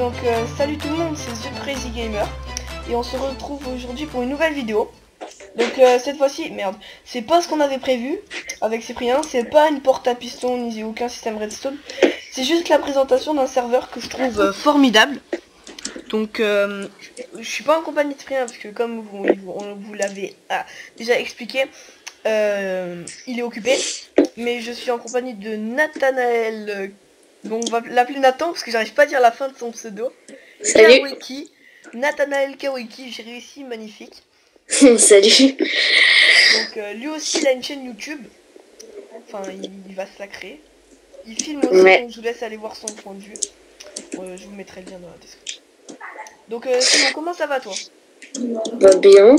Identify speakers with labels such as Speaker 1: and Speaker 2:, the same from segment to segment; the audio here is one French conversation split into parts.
Speaker 1: Donc salut tout le monde, c'est The Crazy Gamer et on se retrouve aujourd'hui pour une nouvelle vidéo. Donc cette fois-ci, merde, c'est pas ce qu'on avait prévu avec Cyprien, c'est pas une porte à piston ni aucun système redstone. C'est juste la présentation d'un serveur que je trouve formidable. Donc je suis pas en compagnie de Cyprien parce que comme vous l'avez déjà expliqué, il est occupé. Mais je suis en compagnie de Nathanaël. Bon, on va l'appeler Nathan parce que j'arrive pas à dire la fin de son pseudo.
Speaker 2: Salut.
Speaker 1: Kawiki. Nathanaël Kawiki, j'ai réussi, magnifique.
Speaker 2: Salut.
Speaker 1: Donc lui aussi il a une chaîne YouTube. Enfin il va se la créer. Il filme aussi,
Speaker 2: Ouais.
Speaker 1: donc je vous laisse aller voir son point de vue. Je vous mettrai le lien dans la description. Donc Simon, comment ça va toi?
Speaker 2: Va bien.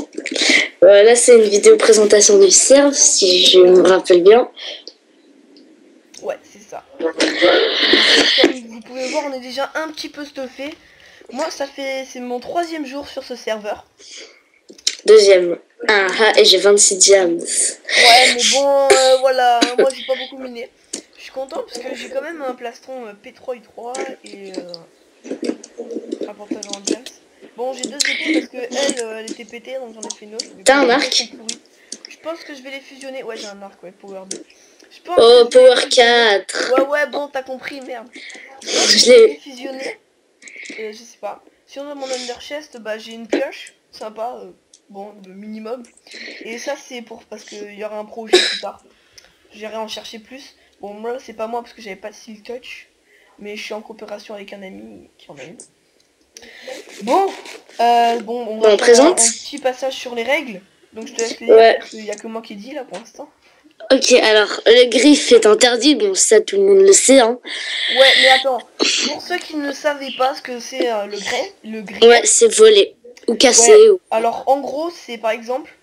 Speaker 2: Là c'est une vidéo présentation du serve si je me rappelle bien.
Speaker 1: Ouais, c'est ça. Donc, comme vous pouvez voir, on est déjà un petit peu stuffé. Moi, c'est mon 3e jour sur ce serveur.
Speaker 2: Deuxième. Et j'ai 26 diams.
Speaker 1: Ouais, mais bon, voilà, hein, moi j'ai pas beaucoup miné. Je suis content parce que j'ai quand même un plastron P3 U3 et un portage en diams. Bon, j'ai 2 épées parce que elle était pétée, donc j'en ai fait une autre.
Speaker 2: T'as un arc?
Speaker 1: Je pense que je vais les fusionner. Ouais, j'ai un arc, ouais, Power 2. Je pense
Speaker 2: Oh,
Speaker 1: que je vais
Speaker 2: Power
Speaker 1: les fusionner.
Speaker 2: 4.
Speaker 1: Ouais, bon, t'as compris, merde. Je pense que
Speaker 2: Je
Speaker 1: je vais les
Speaker 2: l'ai.
Speaker 1: fusionner. Je sais pas. Si on a mon under chest, bah j'ai une pioche, sympa, bon, le minimum. Et ça c'est pour parce qu'il y aura un projet plus tard. J'irai en chercher plus. Bon, moi c'est pas moi parce que j'avais pas de silk touch, mais je suis en coopération avec un ami qui en a une. Bon, on va faire
Speaker 2: présente.
Speaker 1: un petit passage sur les règles. Donc je te laisse les lire
Speaker 2: Ouais.
Speaker 1: parce qu'il y a que moi qui dis là pour l'instant.
Speaker 2: Ok, alors le griffe est interdit, bon ça tout le monde le sait hein.
Speaker 1: Ouais, mais attends, pour ceux qui ne savaient pas ce que c'est le grès.
Speaker 2: Ouais, c'est volé ou cassé.
Speaker 1: Ouais,
Speaker 2: ou...
Speaker 1: alors en gros c'est par exemple,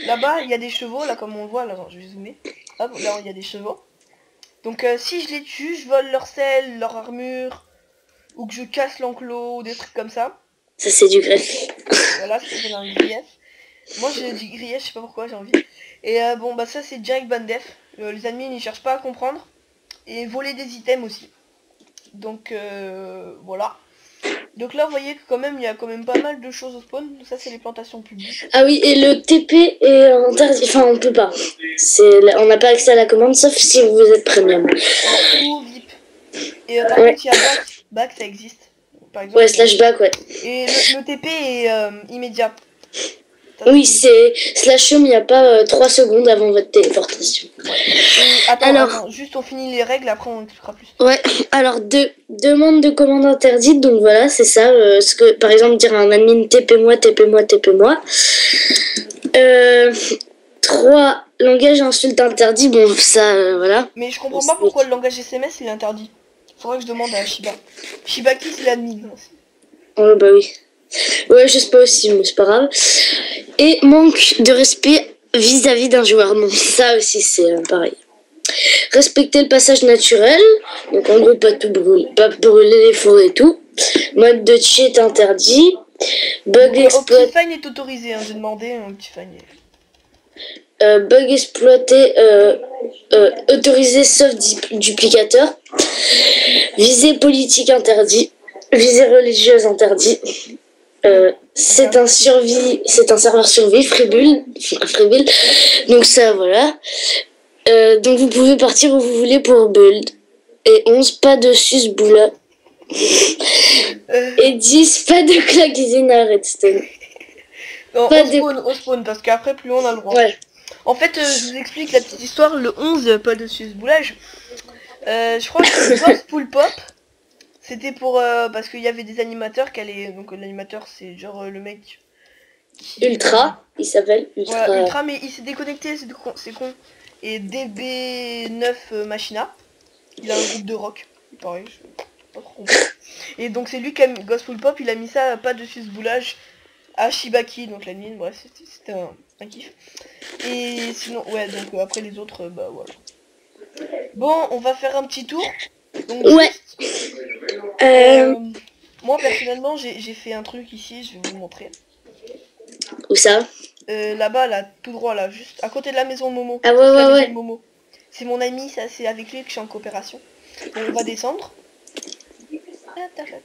Speaker 1: là-bas il y a des chevaux, là comme on le voit, là je vais zoomer. Hop, là il y a des chevaux. Donc si je les tue, je vole leur sel, leur armure, ou que je casse l'enclos, des trucs comme ça.
Speaker 2: Ça c'est du greffe.
Speaker 1: Voilà, ça s'appelle un grief. Moi j'ai dit grief, je sais pas pourquoi j'ai envie. Et bon bah ça c'est direct ban def. Les admins ils cherchent pas à comprendre. Et voler des items aussi. Donc voilà. Donc là vous voyez que quand même il y a quand même pas mal de choses au spawn. Ça c'est les plantations publiques.
Speaker 2: Ah oui, et le TP est interdit. Enfin, on peut pas. On n'a pas accès à la commande sauf si vous êtes premium.
Speaker 1: Ou VIP. Et par contre il y a back ça existe. Par exemple.
Speaker 2: Ouais, slash back, ouais.
Speaker 1: Et le TP est immédiat.
Speaker 2: Oui, c'est slash home, il n'y a pas 3 secondes avant votre téléportation.
Speaker 1: Ouais. Et attends, juste on finit les règles, après on expliquera plus.
Speaker 2: Ouais, alors demande de commande interdite, donc voilà, c'est ça. Ce que, par exemple, dire à un admin TP-moi, TP-moi, TP-moi. 3 langages insultes interdits, bon, ça, voilà.
Speaker 1: Mais je comprends pas pourquoi le langage SMS il est interdit. Faudrait que je demande à Shiba. Shibaki c'est l'admin aussi.
Speaker 2: Oh, bah oui. Ouais, je sais pas aussi, mais c'est pas grave. Et manque de respect vis-à-vis d'un joueur. Non, ça aussi, c'est pareil. Respecter le passage naturel. Donc, en gros, pas tout brûler, pas brûler les forêts et tout. Mode de cheat interdit. Bug exploité.
Speaker 1: Optifine est autorisé, hein, j'ai demandé Optifine.
Speaker 2: Bug exploité. Autorisé sauf duplicateur. Visée politique interdit. Visée religieuse interdit. C'est un serveur survie, Freebuild. Donc ça, voilà. Donc vous pouvez partir où vous voulez pour build. Et 11, pas de susboula. Et 10, pas de cuisine à redstone.
Speaker 1: Non, au spawn, parce qu'après plus on a le droit.
Speaker 2: Ouais.
Speaker 1: En fait, je vous explique la petite histoire, le 11, pas de susboulage. Je crois que le boss pull pop. C'était pour parce qu'il y avait des animateurs qui allaient. Donc l'animateur c'est genre le mec qui,
Speaker 2: Ultra, il s'appelle Ultra.
Speaker 1: Ouais, Ultra, mais il s'est déconnecté, c'est con. Et DB9 Machina, il a un groupe de rock, pareil, je pas trop compris. Et donc c'est lui qui a mis Gospel Pop, il a mis ça pas dessus ce boulage à Shibaki, donc la mine, bref, c'était un kiff. Et sinon, ouais, donc après les autres, bah voilà. Bon, on va faire un petit tour. Donc,
Speaker 2: ouais.
Speaker 1: Moi personnellement j'ai fait un truc ici, je vais vous montrer.
Speaker 2: Où ça?
Speaker 1: Là-bas, là, tout droit, là, juste à côté de la maison de Momo.
Speaker 2: Ah ouais.
Speaker 1: Momo. C'est mon ami, ça c'est avec lui que je suis en coopération. Donc, on va descendre.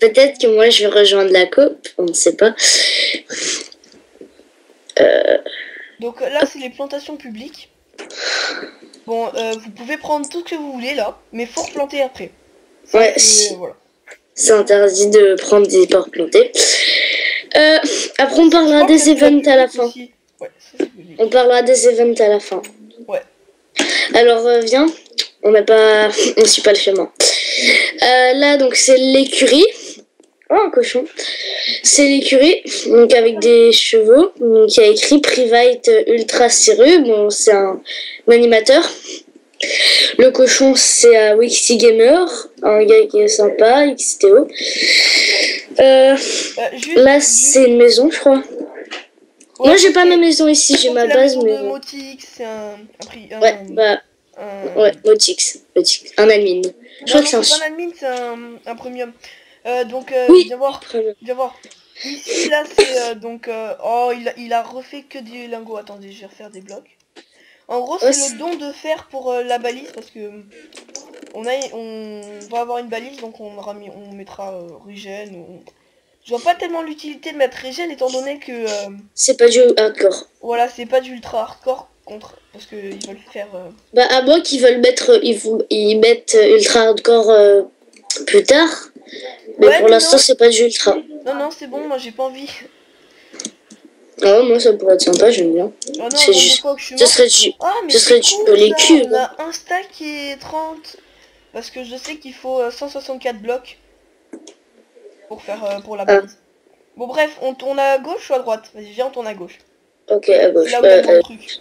Speaker 2: Peut-être que moi, je vais rejoindre la coupe, on ne sait pas.
Speaker 1: Donc là, c'est les plantations publiques. Bon, vous pouvez prendre tout ce que vous voulez là, mais faut replanter après. Ça,
Speaker 2: Ouais,
Speaker 1: voilà.
Speaker 2: c'est interdit de prendre des porcs plantés. Après, on parlera des events à la fin.
Speaker 1: Ouais, ça,
Speaker 2: on parlera des events à la fin.
Speaker 1: Ouais.
Speaker 2: Alors, viens. On suit pas le chemin. Là, donc, c'est l'écurie. Oh, un cochon. C'est l'écurie, donc avec des chevaux. Donc, il y a écrit Private Ultra Siru. Bon, c'est un animateur. Le cochon, c'est Wixie Gamer, un gars qui est sympa, XTO. Là, c'est une maison, je crois. Ouais, moi, j'ai pas ma maison ici, j'ai ma base, mais.
Speaker 1: Motix, c'est un
Speaker 2: ouais, bah. Ouais, Motix. Un admin.
Speaker 1: Je crois que c'est pas un admin, c'est un premium. Donc,
Speaker 2: oui,
Speaker 1: viens voir. Ici, là, c'est donc. Oh, il a refait que des lingots. Attendez, je vais refaire des blocs. En gros, c'est le don de fer pour la balise parce que on va avoir une balise, donc on mettra régène. Je vois pas tellement l'utilité de mettre régène étant donné que
Speaker 2: c'est pas du hardcore.
Speaker 1: Voilà, c'est pas du ultra hardcore parce que ils veulent faire.
Speaker 2: Bah à moins qu'ils veulent mettre, ils mettent ultra hardcore plus tard. Mais ouais, pour l'instant, c'est pas du ultra.
Speaker 1: Non, c'est bon, moi j'ai pas envie.
Speaker 2: Ah, moi ça pourrait être sympa, j'aime bien.
Speaker 1: Oh, non,
Speaker 2: c'est juste.
Speaker 1: Ce
Speaker 2: serait du. Ce serait les cubes.
Speaker 1: On a un stack qui est 30. Parce que je sais qu'il faut 164 blocs. Pour faire pour la balise. Bon, bref, on tourne à gauche ou à droite? Vas-y, viens, on tourne à gauche.
Speaker 2: Ok, à gauche.
Speaker 1: Là où il y a le truc.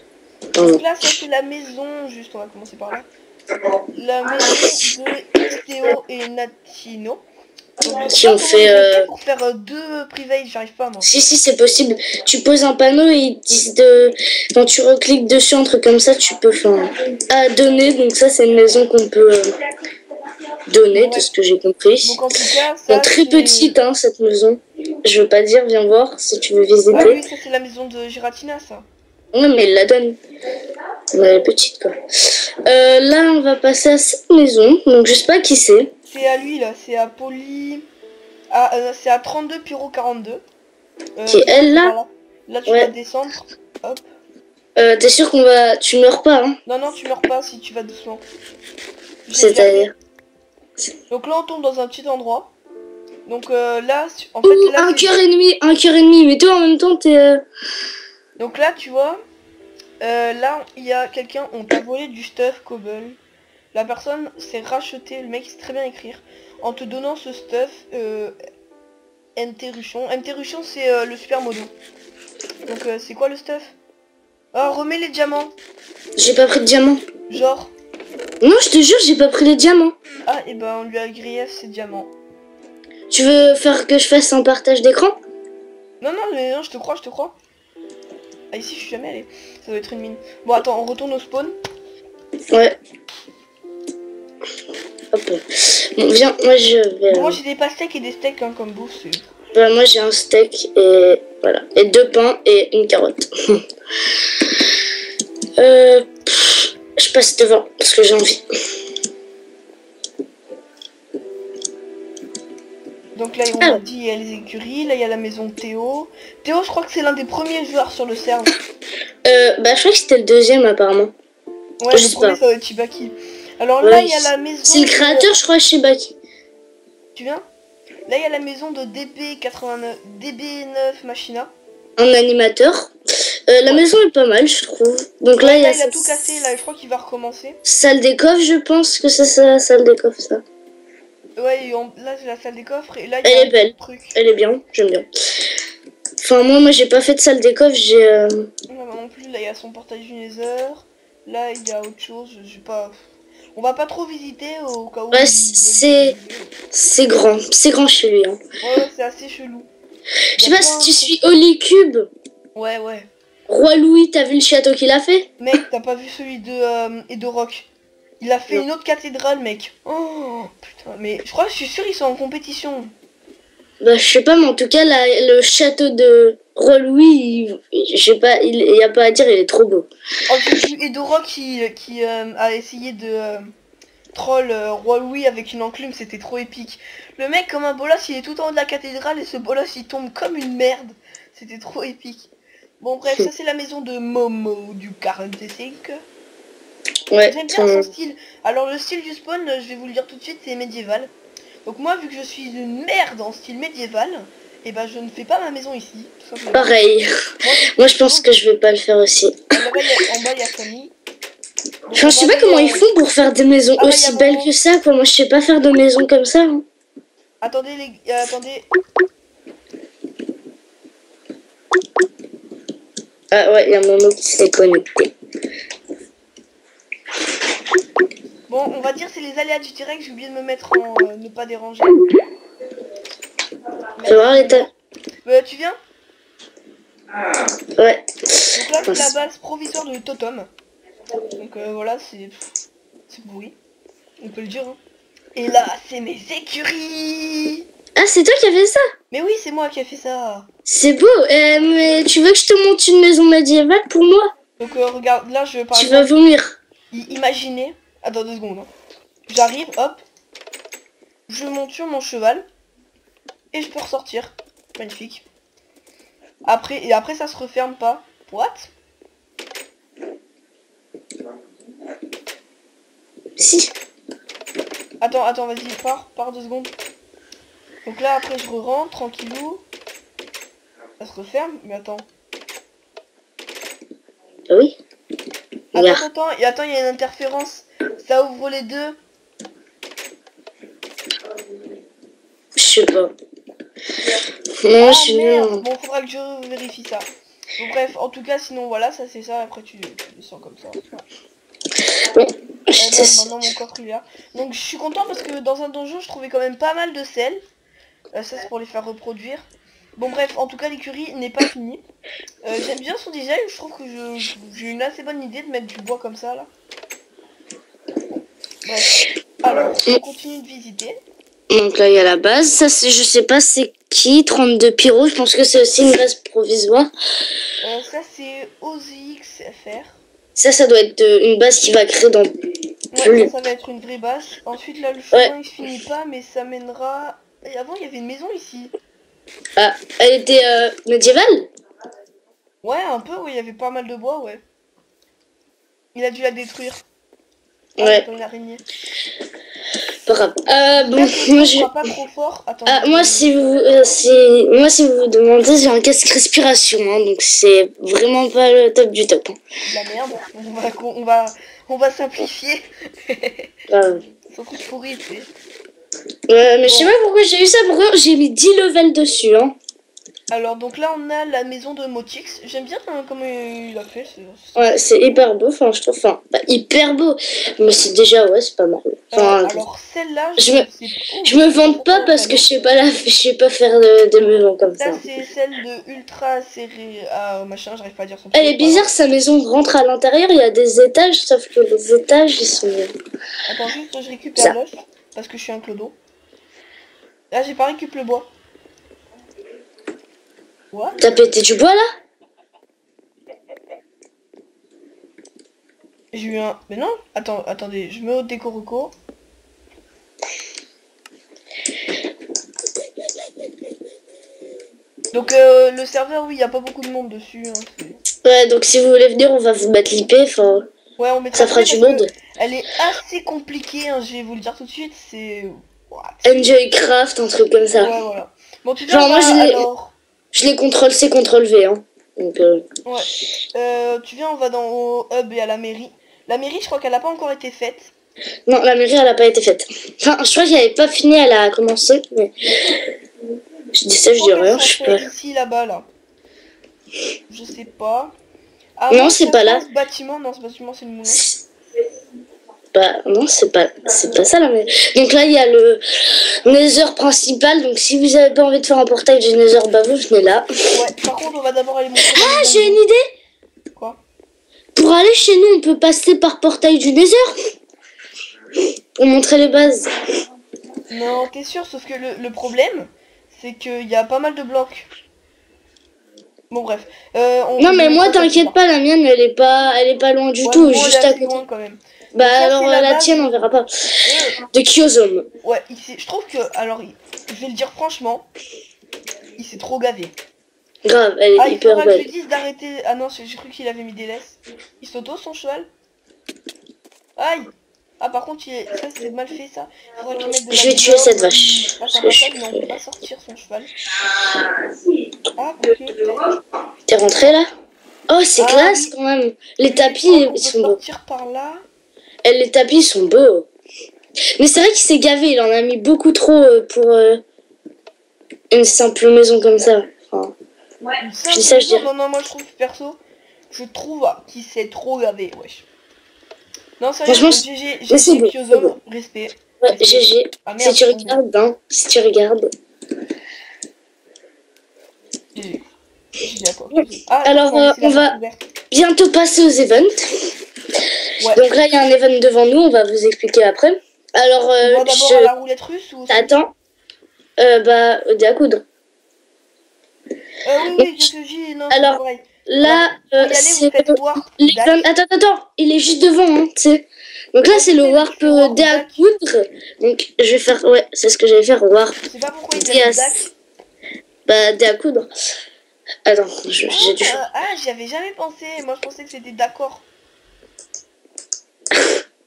Speaker 1: Donc là, ça c'est la maison. Juste, on va commencer par là. La maison de XTO et Natino. Donc,
Speaker 2: qui ont fait
Speaker 1: pour faire deux privates, j'arrive pas moi.
Speaker 2: Si c'est possible. Tu poses un panneau et ils disent de quand tu recliques dessus un truc comme ça, tu peux à donner. Donc ça c'est une maison qu'on peut donner de ce que j'ai compris.
Speaker 1: Donc en tout cas, ça,
Speaker 2: très petite cette maison. Je veux pas dire, viens voir si tu veux visiter.
Speaker 1: Ah oui, ça c'est la maison de Giratina ça.
Speaker 2: Ouais mais il la donne. Elle est petite quoi. Là on va passer à cette maison. Donc je sais pas qui c'est.
Speaker 1: C'est à lui là, c'est à Poly. C'est à 32 Pyro 42.
Speaker 2: Qui est elle là.
Speaker 1: Là tu vas descendre. Hop.
Speaker 2: T'es sûr tu meurs pas hein?
Speaker 1: Non, tu meurs pas si tu vas doucement.
Speaker 2: C'est-à-dire.
Speaker 1: Donc là on tombe dans un petit endroit. Donc là, en fait là,
Speaker 2: un cœur et demi, mais toi en même temps t'es.
Speaker 1: Donc là tu vois, là il y a quelqu'un, on t'a volé du stuff Cobble. La personne s'est racheté, le mec sait très bien écrire, en te donnant ce stuff MT Ruchon. MT Ruchon c'est le super modo. Donc c'est quoi le stuff? Ah, remets les diamants.
Speaker 2: J'ai pas pris de diamants.
Speaker 1: Genre.
Speaker 2: Non, je te jure, j'ai pas pris les diamants.
Speaker 1: Ah, et ben on lui a grillé ses diamants.
Speaker 2: Tu veux faire que je fasse un partage d'écran?
Speaker 1: Non, mais non, je te crois. Ah, ici, je suis jamais allé. Ça doit être une mine. Bon, attends, on retourne au spawn.
Speaker 2: Ouais. Hop. Bon, viens, moi je vais...
Speaker 1: Bon, moi j'ai des pastèques et des steaks hein, comme bouffe.
Speaker 2: Bah, moi j'ai un steak et voilà. Et 2 pains et une carotte. Je passe devant parce que j'ai envie.
Speaker 1: Donc là, on dit il y a les écuries, là il y a la maison de Théo. Théo, je crois que c'est l'un des premiers joueurs sur le serve.
Speaker 2: Bah je crois que c'était le deuxième apparemment.
Speaker 1: Ouais, je crois que ça va être Chibaki. Alors là, il y a la maison...
Speaker 2: C'est le créateur, je crois, Chibaki.
Speaker 1: Tu viens? Là, il y a la maison de DB9 Machina.
Speaker 2: Un animateur. La maison est pas mal, je trouve. Donc là, il
Speaker 1: a tout cassé, là, je crois qu'il va recommencer.
Speaker 2: Salle des coffres, je pense que c'est ça, salle des coffres, ça.
Speaker 1: Ouais, là, c'est la salle des coffres, et là,
Speaker 2: il y a elle est belle. Truc. Elle est bien, j'aime bien. Enfin, moi, j'ai pas fait de salle des coffres, j'ai...
Speaker 1: Non plus, là, il y a son portail du Nether. Là, il y a autre chose, je sais pas... On va pas trop visiter au cas où...
Speaker 2: Ouais, c'est grand chez lui. Hein.
Speaker 1: Ouais, c'est assez chelou.
Speaker 2: Je sais pas si tu suis Holy Cube.
Speaker 1: Ouais.
Speaker 2: Roi Louis, t'as vu le château qu'il a fait?
Speaker 1: Mec, t'as pas vu celui de Edo Rock? Il a fait une autre cathédrale, mec. Oh, putain, mais je crois que je suis sûr ils sont en compétition.
Speaker 2: Bah, je sais pas, mais en tout cas, le château de Roi Louis, je sais pas, il y a pas à dire, il est trop beau.
Speaker 1: Oh, j'ai vu Edo Rock qui a essayé troll Roi Louis avec une enclume, c'était trop épique. Le mec comme un bolos, il est tout en haut de la cathédrale et ce bolos il tombe comme une merde. C'était trop épique. Bon bref, ça c'est la maison de Momo du 45.
Speaker 2: Ouais.
Speaker 1: J'aime bien son style. Alors le style du spawn, je vais vous le dire tout de suite, c'est médiéval. Donc moi vu que je suis une merde en style médiéval, et ben je ne fais pas ma maison ici. Tout simplement.
Speaker 2: Pareil. Moi je pense que je vais pas le faire aussi.
Speaker 1: En bas il y a Fanny.
Speaker 2: Je sais pas comment ils font pour faire des maisons aussi belles que ça, quoi. Moi je sais pas faire de maisons comme ça. Hein.
Speaker 1: Attendez les attendez.
Speaker 2: Ah ouais, il y a Momo qui s'est connecté.
Speaker 1: Bon, on va dire c'est les aléas du direct, j'ai oublié de me mettre en ne pas déranger.
Speaker 2: Fais voir l'état.
Speaker 1: Tu viens?
Speaker 2: Ouais.
Speaker 1: Donc là c'est la base provisoire de Totem. Donc voilà, c'est pourri. On peut le dire. Hein. Et là, c'est mes écuries.
Speaker 2: Ah, c'est toi qui as fait ça?
Speaker 1: Mais oui, c'est moi qui ai fait ça.
Speaker 2: C'est beau. Mais tu veux que je te monte une maison médiévale pour moi?
Speaker 1: Donc regarde, là je par
Speaker 2: Tu
Speaker 1: exemple,
Speaker 2: vas vomir.
Speaker 1: Imaginez. Attends 2 secondes. Hein. J'arrive, hop. Je monte sur mon cheval. Et je peux ressortir. Magnifique. Après ça se referme pas. What?
Speaker 2: Si.
Speaker 1: Attends, vas-y, pars 2 secondes. Donc là, après, je rentre tranquillou. Ça se referme, mais attends.
Speaker 2: Ah oui.
Speaker 1: Attends, il y a une interférence. Ça ouvre les deux.
Speaker 2: Je sais pas. Non, je suis
Speaker 1: merde. Bon, faudra que je vérifie ça. Bon, bref, en tout cas, sinon, voilà, ça c'est ça. Après, tu descends comme ça.
Speaker 2: Bon.
Speaker 1: Maintenant mon coffre il est là. Donc je suis content parce que dans un donjon je trouvais quand même pas mal de sel. Ça c'est pour les faire reproduire. Bon bref, en tout cas l'écurie n'est pas finie. J'aime bien son design, je trouve que j'ai une assez bonne idée de mettre du bois comme ça là. Bref, alors on continue de visiter.
Speaker 2: Donc là il y a la base, ça c'est, je sais pas c'est qui, 32 pyros, je pense que c'est aussi une base provisoire.
Speaker 1: Ça c'est OZXFR.
Speaker 2: Ça doit être une base qui va créer dans...
Speaker 1: Ouais, ça va être une vraie base. Ensuite là le chemin il se finit pas mais ça mènera... Et avant il y avait une maison ici.
Speaker 2: Ah, elle était médiévale?
Speaker 1: Ouais un peu, oui, il y avait pas mal de bois, ouais. Il a dû la détruire.
Speaker 2: Ouais.
Speaker 1: Une araignée.
Speaker 2: Pas grave. Bon,
Speaker 1: moi je... pas trop fort. Attends,
Speaker 2: moi si vous vous demandez, j'ai un casque respiration, hein, donc c'est vraiment pas le top du top. Hein.
Speaker 1: La merde. On va simplifier. Son truc pourri, tu sais.
Speaker 2: Mais bon. Je sais pas pourquoi j'ai eu ça, pourquoi j'ai mis 10 levels dessus, hein.
Speaker 1: Alors donc là on a la maison de Motix. J'aime bien comment il a fait.
Speaker 2: Ouais, c'est hyper beau, enfin je trouve, enfin pas hyper beau, mais c'est déjà c'est pas mal. Enfin,
Speaker 1: alors celle-là,
Speaker 2: je me vante pas parce que je sais pas faire de maison comme ça.
Speaker 1: Ça c'est celle de ultra serré machin, j'arrive pas à dire son.
Speaker 2: Elle est bizarre, sa maison rentre à l'intérieur, il y a des étages, sauf que les étages ils sont...
Speaker 1: Attends juste, je récupère l'os parce que je suis un clodo. Là j'ai pas récupéré le bois.
Speaker 2: T'as pété du bois là?
Speaker 1: J'ai eu un... Mais non, attendez, je mets au décoroco. Donc le serveur, oui, il n'y a pas beaucoup de monde dessus. Hein,
Speaker 2: ouais, donc si vous voulez venir, on va vous mettre l'IP, enfin...
Speaker 1: Ouais, on mettra
Speaker 2: ça fera du monde.
Speaker 1: Elle est assez compliquée, hein, je vais vous le dire tout de suite, c'est...
Speaker 2: Enjoy Craft, un truc comme ça.
Speaker 1: Ouais, voilà. Bon, tu
Speaker 2: genre, moi, je les CTRL-C, CTRL-V, hein. Donc,
Speaker 1: ouais. Tu viens, on va au hub et à la mairie. La mairie, je crois qu'elle n'a pas encore été faite.
Speaker 2: Non, la mairie, elle n'a pas été faite. Enfin, je crois qu'elle n'avait pas fini, elle a commencé, mais... Je dis ça, je dis rien, je sais pas.
Speaker 1: Ici, là-bas, là. Je sais pas. Ah,
Speaker 2: non, c'est pas là.
Speaker 1: Ce bâtiment, non, ce bâtiment, c'est le moulin.
Speaker 2: Bah, non, c'est pas ça là. Mais... Donc là, il y a le Nether principal. Donc si vous avez pas envie de faire un portail du Nether, bah vous venez là.
Speaker 1: Ouais, par contre, on va d'abord aller montrer.
Speaker 2: Ah, j'ai une idée.
Speaker 1: Quoi?
Speaker 2: Pour aller chez nous, on peut passer par portail du Nether. Pour montrer les bases.
Speaker 1: Non, t'es sûr, sauf que le problème, c'est qu'il y a pas mal de blocs. Bon bref.
Speaker 2: Non mais moi t'inquiète pas, la mienne elle est pas loin du tout, juste à côté.
Speaker 1: Loin, quand même.
Speaker 2: Bah
Speaker 1: ça,
Speaker 2: alors
Speaker 1: c'est la
Speaker 2: la
Speaker 1: base.
Speaker 2: tienne on verra pas.
Speaker 1: Euh,
Speaker 2: De Kyozome.
Speaker 1: ouais, je trouve que, alors, je vais le dire franchement, il s'est trop gavé.
Speaker 2: Grave, elle est
Speaker 1: Ah, il
Speaker 2: hyper
Speaker 1: faudra que je lui
Speaker 2: belle.
Speaker 1: dise d'arrêter. Ah non, j'ai cru qu'il avait mis des laisses. Il s'auto son cheval. Aïe. Ah par contre, ça c'est mal fait ça. Il faudra qu'il mette de la
Speaker 2: Je vais tuer
Speaker 1: douleur,
Speaker 2: cette
Speaker 1: qu'il
Speaker 2: vache.
Speaker 1: fasse
Speaker 2: Parce
Speaker 1: un
Speaker 2: que je
Speaker 1: passage,
Speaker 2: suis
Speaker 1: mais on
Speaker 2: crevée.
Speaker 1: peut pas sortir son cheval. Ah, ok, peut-être.
Speaker 2: T'es rentré là? Oh, c'est
Speaker 1: Ah,
Speaker 2: classe
Speaker 1: oui.
Speaker 2: quand même. Les
Speaker 1: Je
Speaker 2: tapis,
Speaker 1: crois qu'on
Speaker 2: ils
Speaker 1: peut
Speaker 2: sont beaux.
Speaker 1: sortir par là.
Speaker 2: Et les tapis sont beaux. Mais c'est vrai qu'il s'est gavé, il en a mis beaucoup trop pour une simple maison comme ça. Enfin,
Speaker 1: Une
Speaker 2: je
Speaker 1: simple
Speaker 2: dis ça, je
Speaker 1: maison.
Speaker 2: dirais.
Speaker 1: Non, non, moi je trouve perso, je trouve qu'il s'est trop gavé, wesh. Non, sérieux,
Speaker 2: Franchement,
Speaker 1: GG,
Speaker 2: mais c'est
Speaker 1: GG,
Speaker 2: beau,
Speaker 1: Kyozome,
Speaker 2: c'est beau.
Speaker 1: respect.
Speaker 2: Ouais,
Speaker 1: Respect.
Speaker 2: GG.
Speaker 1: Ah
Speaker 2: Si
Speaker 1: merde,
Speaker 2: tu
Speaker 1: ils sont beaux.
Speaker 2: regardes, hein, si tu regardes.
Speaker 1: GG. GG à toi. Ah,
Speaker 2: Alors,
Speaker 1: on va laisser la
Speaker 2: on va
Speaker 1: porte ouverte.
Speaker 2: bientôt passer aux events.
Speaker 1: Ouais.
Speaker 2: Donc là, il y a un event devant nous, on va vous expliquer après. Alors,
Speaker 1: On va d'abord à la roulette russe ou...
Speaker 2: Attends. Bah, à coudre.
Speaker 1: Oui, je suis... Non,
Speaker 2: Alors,
Speaker 1: c'est pareil.
Speaker 2: là,
Speaker 1: Pour y aller, vous
Speaker 2: c'est
Speaker 1: faites warp
Speaker 2: l'event.
Speaker 1: dac.
Speaker 2: Attends, il est juste devant, hein, tu sais. Donc là,
Speaker 1: Ouais,
Speaker 2: c'est
Speaker 1: je
Speaker 2: le
Speaker 1: sais, mais
Speaker 2: warp
Speaker 1: tu fais warp
Speaker 2: dé à
Speaker 1: dac.
Speaker 2: coudre. Donc, je vais faire, ouais, c'est ce que j'allais faire, warp
Speaker 1: Je sais pas pourquoi il
Speaker 2: dé à...
Speaker 1: a dac.
Speaker 2: Bah, dé à coudre. Attends, j'ai du choix.
Speaker 1: J'y avais jamais pensé. Moi, je pensais que c'était d'accord.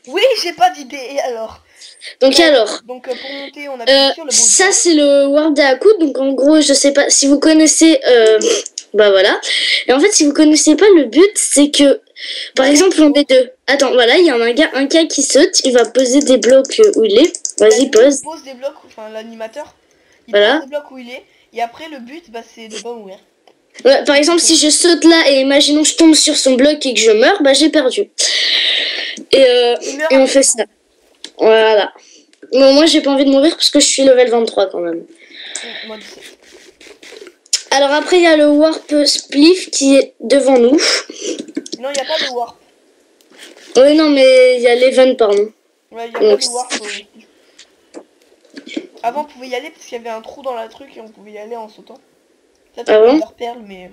Speaker 1: Oui, j'ai pas d'idée, alors.
Speaker 2: Donc,
Speaker 1: Ouais,
Speaker 2: alors...
Speaker 1: Donc, pour monter, on appuie sur le bouton.
Speaker 2: Ça c'est le warp dé à coudre, donc en gros je sais pas si vous connaissez, bah voilà. Et en fait si vous connaissez pas, le but c'est que par exemple on est deux. Attends, voilà, il y a un gars qui saute, il va poser des blocs où il est. Vas-y,
Speaker 1: Il
Speaker 2: pose.
Speaker 1: pose des blocs, enfin l'animateur, il
Speaker 2: Voilà.
Speaker 1: pose des blocs où il est. Et après, le but, bah, c'est de pas mourir.
Speaker 2: Ouais, par exemple si je saute là et imaginons je tombe sur son bloc et que je meurs, bah j'ai perdu. Et on fait ça. Voilà. Non, moi j'ai pas envie de mourir parce que je suis level 23 quand même.
Speaker 1: Moi, 17.
Speaker 2: Alors après il y a le warp spliff qui est devant nous.
Speaker 1: Non, il n'y a pas de warp.
Speaker 2: Oui non mais il y a l'event pardon.
Speaker 1: Ouais, il n'y a pas de warp. Avant, on pouvait y aller parce qu'il y avait un trou dans la truc et on pouvait y aller en sautant. Ça,
Speaker 2: Ah bon?
Speaker 1: perle, mais...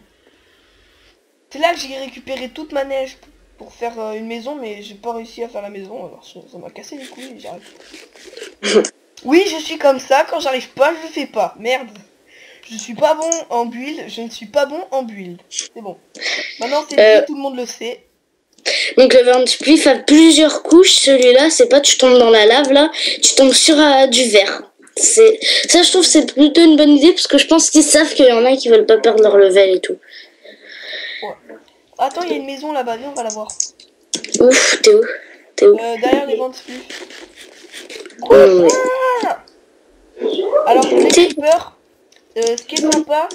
Speaker 1: C'est là que j'ai récupéré toute ma neige pour faire une maison, mais j'ai pas réussi à faire la maison, alors ça m'a cassé les couilles et j'arrive. Oui, je suis comme ça, quand j'arrive pas, je le fais pas. Merde. Je suis pas bon en build, je ne suis pas bon en build. C'est bon. Maintenant, c'est dit, tout le monde le sait.
Speaker 2: Donc le vent spliff a plusieurs couches, celui-là, c'est pas tu tombes dans la lave là, tu tombes sur du verre. Ça je trouve c'est plutôt une bonne idée parce que je pense qu'ils savent qu'il y en a qui veulent pas perdre leur level et tout.
Speaker 1: Ouais. Attends, il y a une maison là-bas, viens, on va la voir.
Speaker 2: Ouf, t'es où?
Speaker 1: Derrière les ventes spliff.
Speaker 2: Ouais.
Speaker 1: Alors les creepers, ce qui est sympa,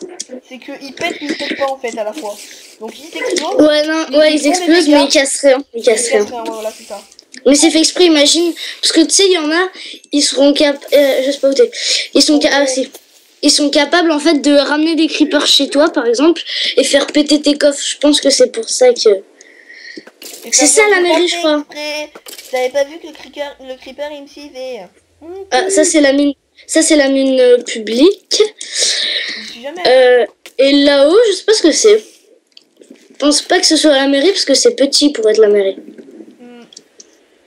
Speaker 1: c'est qu'ils pètent mais ils pètent pas en fait à la fois. Donc ils explosent.
Speaker 2: Ouais non, ouais ils explosent mais ils cassent rien. Ils cassent rien.
Speaker 1: Ouais, voilà, c'est ça.
Speaker 2: Mais c'est fait exprès, imagine, parce que tu sais, il y en a, ils seront capables, je sais pas où t'es, ils sont capables en fait de ramener des creepers chez toi par exemple et faire péter tes coffres. Je pense que c'est pour ça que... C'est ça la mairie je crois.
Speaker 1: T'avais pas vu que le creeper il me suivait.
Speaker 2: Ah, ça c'est la mine publique.
Speaker 1: Je suis jamais...
Speaker 2: Et là-haut, je sais pas ce que c'est. Je pense pas que ce soit la mairie parce que c'est petit pour être la mairie.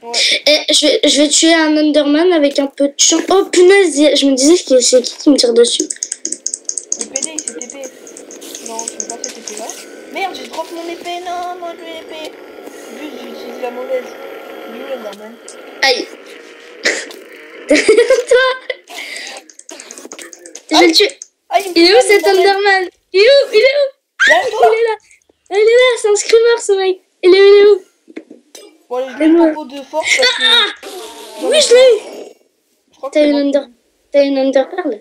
Speaker 1: Ouais.
Speaker 2: Et je vais tuer un Enderman avec un peu de chance. Oh punaise, je me disais que c'est qui me tire dessus.
Speaker 1: Le PD il s'est TP. Non, c'est pas cette épée là. Merde, j'ai drop mon épée. Non, moi je veux l'épée. Juste j'utilise la mauvaise. Il est où l'Enderman?
Speaker 2: Aïe. Toi. Je vais le tuer. Il est où cet Enderman? Il est où? Il est où?
Speaker 1: Là,
Speaker 2: Il est là. Il est là, c'est un screamer ce mec. Il est où?
Speaker 1: Bon allez, je mets le propos de force parce que...
Speaker 2: Oui, je l'ai eu. T'as une Enderpearl?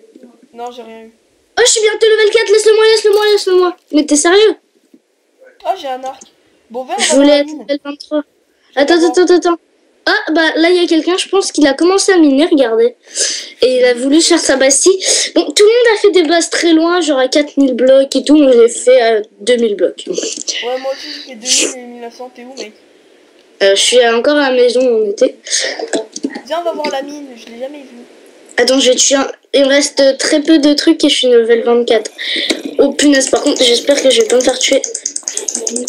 Speaker 1: Non, j'ai rien eu.
Speaker 2: Oh, je suis bientôt level 4, laisse-le-moi. Mais t'es sérieux?
Speaker 1: Oh, j'ai un arc. Bon, viens, on
Speaker 2: Je
Speaker 1: va
Speaker 2: voulais
Speaker 1: voir la
Speaker 2: être
Speaker 1: mine.
Speaker 2: level 23. Attends. Ah, bah là, il y a quelqu'un, je pense qu'il a commencé à miner, regardez. Et il a voulu faire sa bastille. Bon, tout le monde a fait des bases très loin, genre à 4000 blocs et tout. Moi, j'ai fait à 2000 blocs.
Speaker 1: Ouais, moi aussi, j'ai fait 2000 et 1900. T'es où, mec?
Speaker 2: Je suis encore à la maison où on était.
Speaker 1: Viens, on va voir la mine. Je l'ai jamais vue.
Speaker 2: Attends, je vais tuer un... Il me reste très peu de trucs et je suis level 24. Oh punaise, par contre, j'espère que je vais pas me faire tuer.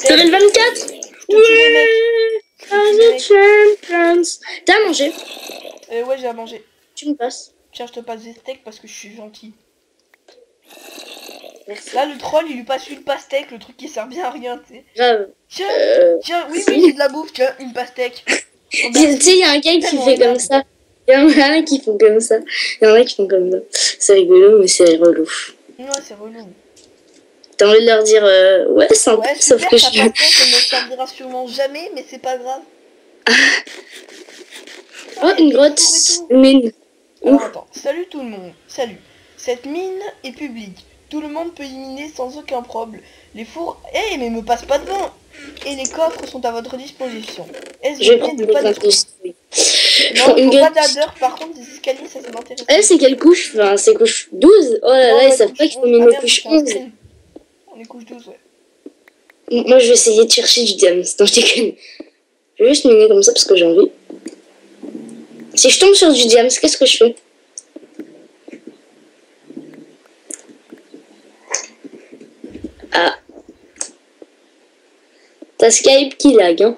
Speaker 2: Level 24.
Speaker 1: Je te tue les mecs.
Speaker 2: the champions. T'as mangé?
Speaker 1: Ouais, j'ai à manger.
Speaker 2: Tu me passes.
Speaker 1: Tiens, je te passe des steaks parce que je suis gentil.
Speaker 2: Merci.
Speaker 1: Là, le troll, il lui passe une pastèque, le truc qui sert bien à rien, tu sais.
Speaker 2: Grave.
Speaker 1: Tiens, tiens, oui,
Speaker 2: si.
Speaker 1: oui, j'ai de la bouffe, tiens, une pastèque. Oh,
Speaker 2: Tu sais, il y a un gars qui
Speaker 1: tellement
Speaker 2: fait comme
Speaker 1: aimable.
Speaker 2: ça. Il y en a qui font comme ça. Il y en a qui font comme ça. C'est rigolo, mais c'est relou.
Speaker 1: Ouais, c'est relou.
Speaker 2: T'as envie de leur dire, ouais, sympa,
Speaker 1: Ouais,
Speaker 2: sauf
Speaker 1: super,
Speaker 2: que
Speaker 1: ta
Speaker 2: je...
Speaker 1: pastèque, elle ne servira sûrement jamais, mais c'est pas grave.
Speaker 2: Oh,
Speaker 1: Ouais,
Speaker 2: une
Speaker 1: des
Speaker 2: grotte,
Speaker 1: fours et tout.
Speaker 2: une mine.
Speaker 1: Alors
Speaker 2: Ouf.
Speaker 1: attends, salut tout le monde, salut. Cette mine est publique. Tout le monde peut y miner sans aucun problème. Les fours... Eh, mais me passe pas devant. Et les coffres sont à votre disposition. Est-ce
Speaker 2: Je vais
Speaker 1: bien
Speaker 2: prendre
Speaker 1: de
Speaker 2: des
Speaker 1: pas
Speaker 2: graines de
Speaker 1: détruire?
Speaker 2: citrouille.
Speaker 1: Non, il
Speaker 2: Une
Speaker 1: faut pas
Speaker 2: graine...
Speaker 1: d'adder, par contre, des escaliers, ça m'intéresse.
Speaker 2: Elle, c'est quelle couche? Enfin, c'est couche 12. Oh là
Speaker 1: Non,
Speaker 2: là, ils
Speaker 1: ouais,
Speaker 2: savent
Speaker 1: couche
Speaker 2: pas qu'il faut
Speaker 1: 11. Ah
Speaker 2: miner
Speaker 1: merde,
Speaker 2: couche
Speaker 1: c'est un
Speaker 2: 11.
Speaker 1: screen. On est couche 12, ouais.
Speaker 2: Moi, je vais essayer de chercher du diamant. Non, je déconne. Je vais juste miner comme ça parce que j'ai envie. Si je tombe sur du diamant, qu'est-ce que je fais? Ah. T'as Skype qui lag, hein.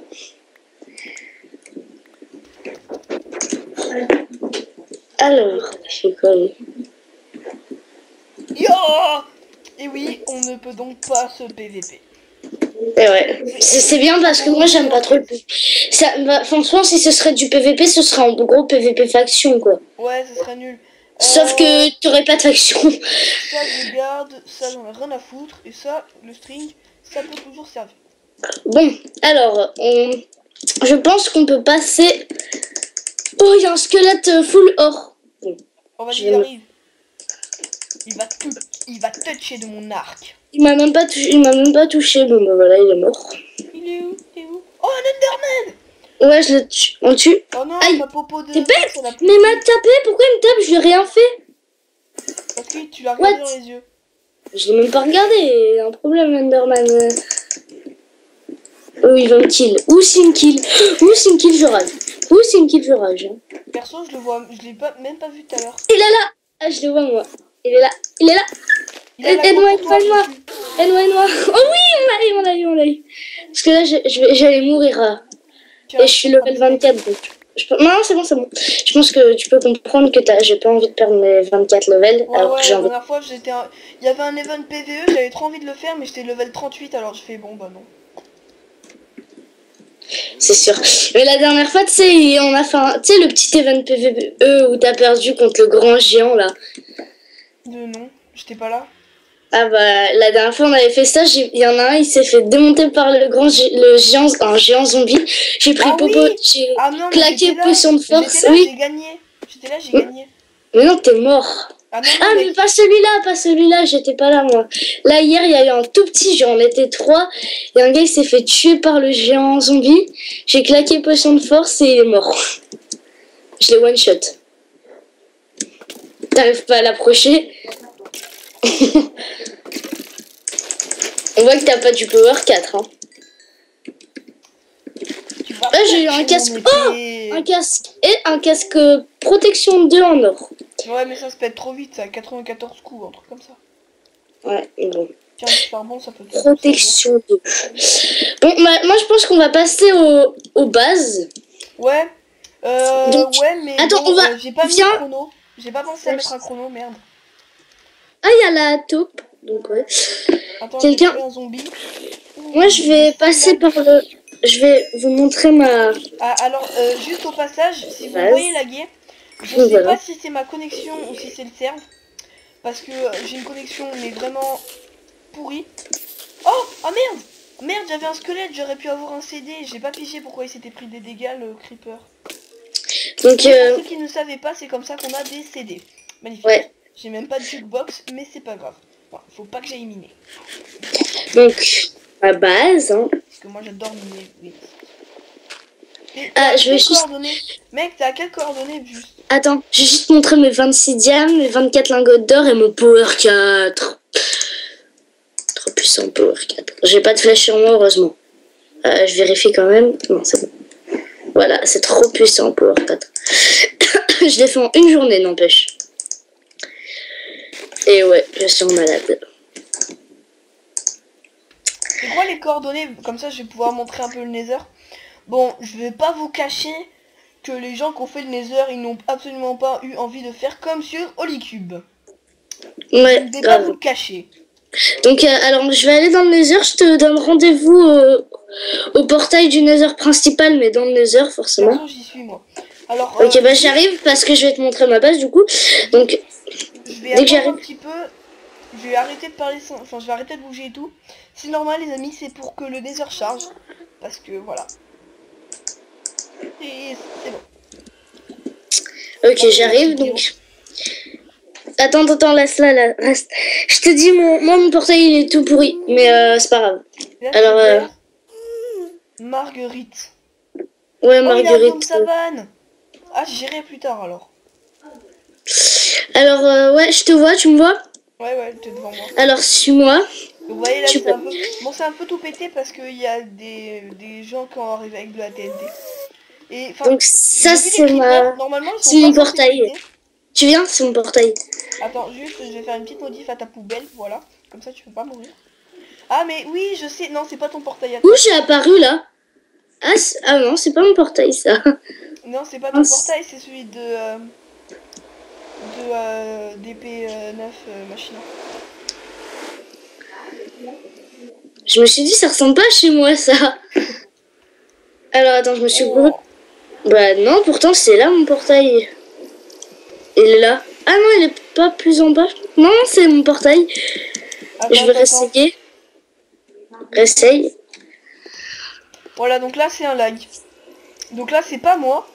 Speaker 2: Alors, je fais quoi, lui?
Speaker 1: Yo! Et oui, on ne peut donc pas se PVP.
Speaker 2: Et ouais, c'est bien parce que moi j'aime pas trop le PVP. Ça, bah, franchement, si ce serait du PVP, ce serait en gros PVP faction, quoi.
Speaker 1: Ouais, ce serait nul.
Speaker 2: Sauf que tu aurais pas de faction.
Speaker 1: Ça, je garde, ça, j'en ai rien à foutre. Et ça, le string, ça peut toujours servir.
Speaker 2: Bon, alors, je pense qu'on peut passer... Oh, il y a un squelette full or. Bon,
Speaker 1: Oh, vas-y,
Speaker 2: Je
Speaker 1: il
Speaker 2: vais me-
Speaker 1: arrive. Il va toucher de mon arc.
Speaker 2: il m'a même pas touché, il m'a même pas touché. Bon, bah voilà, il est mort.
Speaker 1: Il est où? Il est où? Oh, un Enderman!
Speaker 2: Ouais, je le tue. On le tue.
Speaker 1: Oh non,
Speaker 2: Aïe,
Speaker 1: ma popo de...
Speaker 2: t'es bête.
Speaker 1: ça l'a
Speaker 2: Mais il
Speaker 1: plus-
Speaker 2: m'a tapé, pourquoi il me tape? Je lui ai rien fait.
Speaker 1: Parce que tu l'as regardé
Speaker 2: What?
Speaker 1: dans les yeux.
Speaker 2: Je l'ai même pas regardé, il y a un problème, Enderman. Oh, il va me kill. Ou s'il me kill. Ou s'il me kill, je rage. Ou s'il me kill, je rage.
Speaker 1: Perso, je le vois, je l'ai pas, même pas vu tout à l'heure.
Speaker 2: Il est là. Ah, je le vois, moi. Il est là. Il est là.
Speaker 1: Il a la
Speaker 2: Aide-moi,
Speaker 1: grosse poire
Speaker 2: aide-moi.
Speaker 1: dessus.
Speaker 2: Aide-moi, aide-moi. Oh oui, on l'a eu. Parce que là, j'allais mourir.
Speaker 1: Tiens,
Speaker 2: Et je suis level 24, donc... Non, c'est bon. Je pense que tu peux comprendre que j'ai pas envie de perdre mes 24 levels.
Speaker 1: Ouais,
Speaker 2: alors
Speaker 1: ouais,
Speaker 2: que j'ai
Speaker 1: la
Speaker 2: envie...
Speaker 1: dernière fois, il y avait un event PVE, j'avais trop envie de le faire, mais j'étais level 38, alors je fais bon, bah non.
Speaker 2: C'est sûr. Mais la dernière fois, tu sais, on a fait tu sais, le petit event PvE où t'as perdu contre le grand géant, là.
Speaker 1: Non, j'étais pas là.
Speaker 2: Ah bah, la dernière fois, on avait fait ça. Il y en a un, il s'est fait démonter par le géant, un géant zombie. J'ai pris
Speaker 1: Ah
Speaker 2: popo,
Speaker 1: oui.
Speaker 2: j'ai
Speaker 1: Ah non, mais
Speaker 2: claqué
Speaker 1: j'étais là.
Speaker 2: potion de force.
Speaker 1: J'étais là,
Speaker 2: Oui.
Speaker 1: j'ai gagné. J'étais là, j'ai gagné.
Speaker 2: Mais non, t'es mort.
Speaker 1: Ah non,
Speaker 2: Ah, mais pas celui-là, j'étais pas là, moi. Là, hier, il y a eu un tout petit géant, on était 3. Et un gars, il s'est fait tuer par le géant zombie. J'ai claqué potion de force et il est mort. Je l'ai one-shot. T'arrives pas à l'approcher. On voit que t'as pas du power 4, hein.
Speaker 1: Tu vas
Speaker 2: Là, j'ai eu un
Speaker 1: toucher
Speaker 2: casque.
Speaker 1: mon
Speaker 2: Oh,
Speaker 1: épée.
Speaker 2: un casque. Et un casque protection 2 en or.
Speaker 1: Ouais, mais ça se pète trop vite, ça a 94 coups, un truc comme ça.
Speaker 2: Ouais, bon.
Speaker 1: Tiens, du charbon, ça peut te
Speaker 2: Protection 2. Bon, moi, je pense qu'on va passer aux bases.
Speaker 1: Ouais.
Speaker 2: Donc,
Speaker 1: Ouais, mais
Speaker 2: attends,
Speaker 1: bon,
Speaker 2: on va-
Speaker 1: j'ai pas mis
Speaker 2: viens.
Speaker 1: de chrono. J'ai pas pensé à mettre un chrono, merde.
Speaker 2: Ah, il y a la taupe. Donc, ouais.
Speaker 1: Attends,
Speaker 2: Quelqu'un-
Speaker 1: j'ai tué un zombie.
Speaker 2: Moi, je vais passer par le... Je vais vous montrer ma...
Speaker 1: Ah, alors, juste au passage, si vous
Speaker 2: Base.
Speaker 1: voyez laguer, je
Speaker 2: Donc,
Speaker 1: sais
Speaker 2: voilà.
Speaker 1: pas si c'est ma connexion ou si c'est le serve. Parce que j'ai une connexion, mais vraiment pourrie. Oh, ah merde! Merde, j'avais un squelette, j'aurais pu avoir un CD. J'ai pas pigé pourquoi il s'était pris des dégâts, le creeper.
Speaker 2: Donc,
Speaker 1: Et pour ceux qui ne savaient pas, c'est comme ça qu'on a des CD. Magnifique.
Speaker 2: ouais.
Speaker 1: J'ai même pas de jukebox, mais c'est pas grave. Bon, faut pas que j'aille miner.
Speaker 2: Donc, ma base, hein.
Speaker 1: Parce que moi j'adore miner, oui. Et
Speaker 2: Ah,
Speaker 1: t'as
Speaker 2: je vais
Speaker 1: quelles
Speaker 2: juste...
Speaker 1: coordonnées Mec, t'as quelles coordonnées juste?
Speaker 2: Attends, j'ai juste montré mes 26 diamants, mes 24 lingots d'or et mon power 4. Trop puissant, power 4. J'ai pas de flèche sur moi, heureusement. Je vérifie quand même. Non, c'est bon. Voilà, c'est trop puissant, power 4. Je l'ai fait en une journée, n'empêche. Et ouais, je suis en malade.
Speaker 1: C'est quoi les coordonnées? Comme ça je vais pouvoir montrer un peu le nether. Bon, je vais pas vous cacher que les gens qui ont fait le Nether, ils n'ont absolument pas eu envie de faire comme sur Holycube.
Speaker 2: Ouais,
Speaker 1: Je ne vais pas
Speaker 2: grave.
Speaker 1: vous le cacher.
Speaker 2: Donc, alors, je vais aller dans le Nether. Je te donne rendez-vous au portail du Nether principal, mais dans le Nether, forcément.
Speaker 1: Perso, j'y suis moi. Alors,
Speaker 2: Ok, bah j'arrive parce que je vais te montrer ma base, du coup. Donc,
Speaker 1: je
Speaker 2: dès
Speaker 1: vais
Speaker 2: que
Speaker 1: attendre
Speaker 2: j'arrive...
Speaker 1: un petit peu. Je vais arrêter de parler sans... Enfin, je vais arrêter de bouger et tout. C'est normal, les amis, c'est pour que le Nether charge. Parce que, voilà. Et c'est bon.
Speaker 2: Ok, j'arrive, donc... Attends, laisse-la, là, reste. Je te dis, mon portail, il est tout pourri, mais c'est pas grave.
Speaker 1: Là,
Speaker 2: Alors,
Speaker 1: Marguerite.
Speaker 2: ouais,
Speaker 1: Oh, il a un
Speaker 2: Marguerite.
Speaker 1: biome savane. Ah, j'irai plus tard, alors.
Speaker 2: Alors, ouais, je te vois, tu me vois?
Speaker 1: Ouais, t'es devant moi.
Speaker 2: Alors, suis-moi.
Speaker 1: Donc, vous voyez, là,
Speaker 2: Tu
Speaker 1: c'est
Speaker 2: peux.
Speaker 1: un peu... Bon, c'est un peu tout pété parce qu'il y a des gens qui ont arrivé avec de la TNT. Et, enfin,
Speaker 2: Donc, ça,
Speaker 1: j'ai vu des
Speaker 2: c'est
Speaker 1: creepers. Normalement, ils
Speaker 2: c'est
Speaker 1: sont
Speaker 2: mon
Speaker 1: pas censés
Speaker 2: portail.
Speaker 1: péter.
Speaker 2: Tu viens? C'est mon portail.
Speaker 1: Attends, juste, je vais faire une petite modif à ta poubelle, voilà. Comme ça, tu peux pas mourir. Ah, mais oui, je sais. Non, c'est pas ton portail à
Speaker 2: Où
Speaker 1: toi.
Speaker 2: j'ai apparu, là? Ah non, c'est pas mon portail, ça.
Speaker 1: Non, c'est pas ton portail, c'est celui de DP9 Machina.
Speaker 2: Je me suis dit, ça ressemble pas à chez moi, ça. Alors, attends, je me suis...
Speaker 1: Oh.
Speaker 2: Bah non, pourtant, c'est là, mon portail. Il est là. Ah non, il est pas plus en bas. Non, c'est mon portail.
Speaker 1: Attends,
Speaker 2: Je vais réessayer. Réessaye.
Speaker 1: Voilà, donc là, c'est un lag. Donc là, c'est pas moi.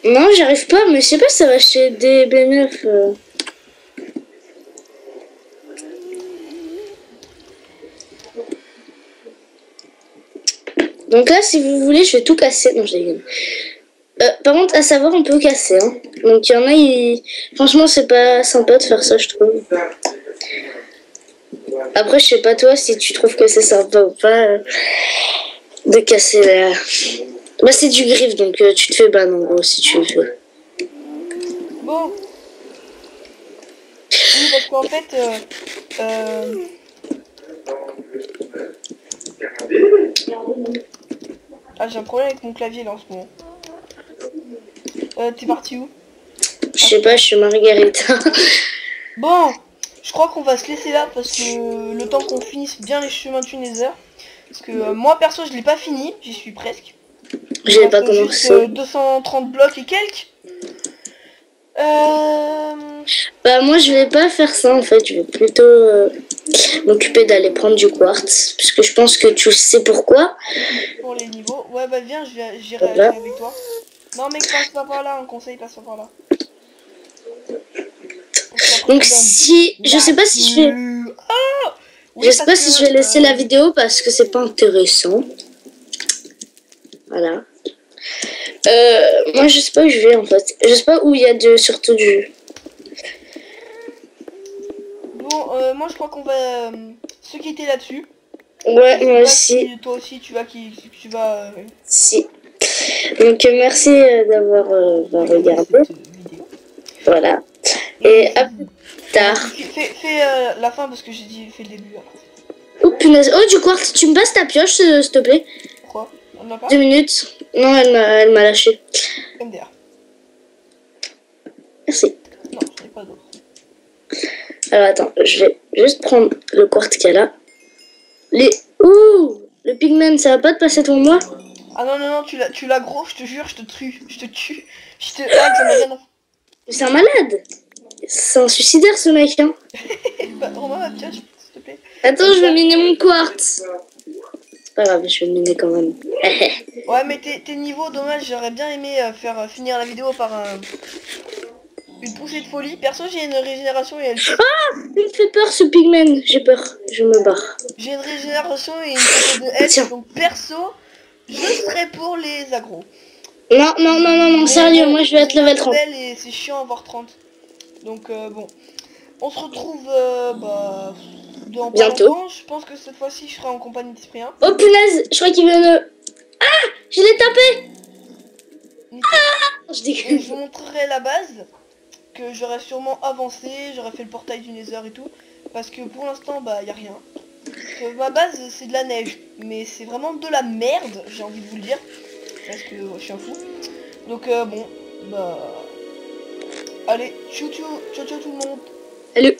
Speaker 2: Non, j'arrive pas, mais je sais pas si ça va chez DB9. Donc là, si vous voulez, je vais tout casser. Non, je déconne. Par contre, à savoir, on peut casser. Hein. Donc il y en a, franchement, c'est pas sympa de faire ça, je trouve. Après, je sais pas toi si tu trouves que c'est sympa ou pas de casser la... Bah, c'est du griffe, donc tu te fais ban en gros si tu le fais.
Speaker 1: Bon. Oui, parce qu'en fait, ah, j'ai un problème avec mon clavier là en ce moment. T'es parti où?
Speaker 2: Je sais pas, je suis Margarita.
Speaker 1: Bon, je crois qu'on va se laisser là parce que le temps qu'on finisse bien les chemins du Nether. Parce que moi perso je l'ai pas fini, j'y suis presque.
Speaker 2: J'ai pas
Speaker 1: Juste,
Speaker 2: commencé.
Speaker 1: 230 blocs et quelques.
Speaker 2: Bah moi je vais pas faire ça en fait, je vais plutôt m'occuper d'aller prendre du quartz. Parce que je pense que tu sais pourquoi.
Speaker 1: Pour les niveaux. Ouais bah viens, j'irai avec toi. Non mec, passe pas par là, un conseil, passe pas par là.
Speaker 2: Donc si... Je sais pas si je vais...
Speaker 1: Oh oui,
Speaker 2: je sais pas si je vais laisser la vidéo parce que c'est pas intéressant. Voilà. Moi je sais pas où je vais en fait. Je sais pas où il y a surtout du...
Speaker 1: Bon, moi je crois qu'on va se quitter là-dessus.
Speaker 2: Ouais, moi aussi.
Speaker 1: Si toi aussi tu vas...
Speaker 2: Si. Donc merci d'avoir regardé. Voilà. Et à plus tard.
Speaker 1: Fais la fin parce que j'ai dit fais le début. Alors.
Speaker 2: Oh punaise. Oh du quartz, tu me passes ta pioche s'il te plaît?
Speaker 1: Pourquoi? On n'a pas
Speaker 2: 2 minutes. Non, elle m'a lâché.
Speaker 1: MDR.
Speaker 2: Merci.
Speaker 1: Non, je n'ai pas d'autre.
Speaker 2: Alors attends, je vais juste prendre le quartz qu'il y a là. Ouh, le pigment, ça va pas te passer devant moi?
Speaker 1: Ah non, tu l'as gros, je te jure, je te tue. Je te hack, ça m'a rien à...
Speaker 2: C'est un malade. C'est un suicidaire ce mec, hein.
Speaker 1: Bah, Romain, ma pioche, s'il te plaît.
Speaker 2: Attends, je vais miner mon quartz. C'est pas grave, je vais le miner quand même.
Speaker 1: Ouais, mais tes niveaux, dommage, j'aurais bien aimé faire finir la vidéo par une poussée de folie. Perso, j'ai une régénération et elle...
Speaker 2: Ah, il me fait peur ce pigment. J'ai peur, je me barre.
Speaker 1: J'ai une régénération et une poussée de health, donc perso, je serais pour les agros.
Speaker 2: Non, sérieux, moi je vais être level 30.
Speaker 1: Et c'est chiant avoir 30. Donc bon, on se retrouve dans
Speaker 2: bientôt.
Speaker 1: Longtemps. Je pense que cette fois-ci je serai en compagnie d'Isprien.
Speaker 2: Oh punaise, je crois qu'il vient de... Ah, je l'ai tapé. Ah,
Speaker 1: je vous montrerai la base, que j'aurais sûrement avancé, j'aurais fait le portail du Nether et tout. Parce que pour l'instant, bah y a rien. Ma base c'est de la neige, mais c'est vraiment de la merde, j'ai envie de vous le dire. parce que je suis un fou. Donc bon, bah... Allez, ciao ciao, ciao ciao tout le monde.
Speaker 2: Allez.